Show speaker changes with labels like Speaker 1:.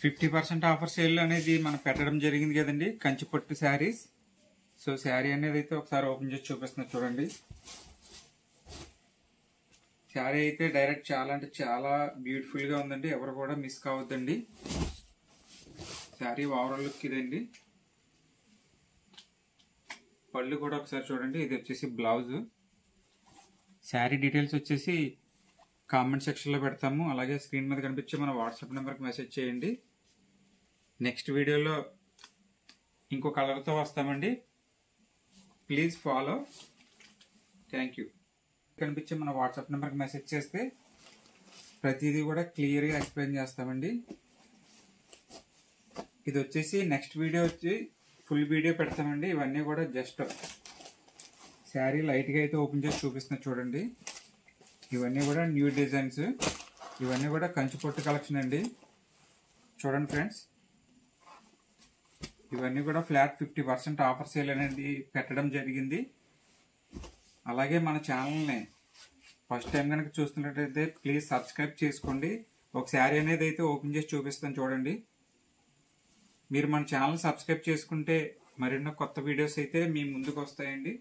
Speaker 1: 50% offer sale అనేది మనం పెట్టడం జరిగింది కదండి, కంచిపట్టు శారీస్. సో శారీ అనేది అయితే ఒకసారి ఓపెన్ చేసి చూపిస్తున్నా చూడండి. శారీ అయితే డైరెక్ట్ చాలా అంటే చాలా బ్యూటిఫుల్ గా ఉందండి, ఎవరు కూడా మిస్ కావద్దండి. శారీ ఓవరాల్ లుక్ ఇదండి. పళ్ళు కూడా ఒకసారి చూడండి. ఇది వచ్చేసి బ్లౌజ్. శారీ డీటెయిల్స్ వచ్చేసి కామెంట్ సెక్షన్లో పెడతాము, అలాగే స్క్రీన్ మీద కనిపించే మన వాట్సాప్ నెంబర్కి మెసేజ్ చేయండి. నెక్స్ట్ వీడియోలో ఇంకో కలర్తో వస్తామండి. Please follow. Thank you. కనిపించే మన వాట్సాప్ నెంబర్కి మెసేజ్ చేస్తే ప్రతిదీ కూడా క్లియర్గా ఎక్స్ప్లెయిన్ చేస్తామండి. ఇది వచ్చేసి నెక్స్ట్ వీడియో వచ్చి ఫుల్ వీడియో పెడతామండి. ఇవన్నీ కూడా జస్ట్ శారీ లైట్గా అయితే ఓపెన్ చేసి చూపిస్తున్నా చూడండి. ఇవన్నీ కూడా న్యూ డిజైన్స్, ఇవన్నీ కూడా కంచిపట్టు కలెక్షన్ అండి. చూడండి ఫ్రెండ్స్, ఇవన్నీ కూడా ఫ్లాట్ 50% ఆఫర్ సేల్ అనేది పెట్టడం జరిగింది. అలాగే మన ఛానల్ని ఫస్ట్ టైం కనుక చూస్తున్నట్టయితే ప్లీజ్ సబ్స్క్రైబ్ చేసుకోండి. ఒక శారీ అనేది అయితే ఓపెన్ చేసి చూపిస్తాను చూడండి. మీరు మన ఛానల్ సబ్స్క్రైబ్ చేసుకుంటే మరెన్నో కొత్త వీడియోస్ అయితే మీ ముందుకు వస్తాయండి.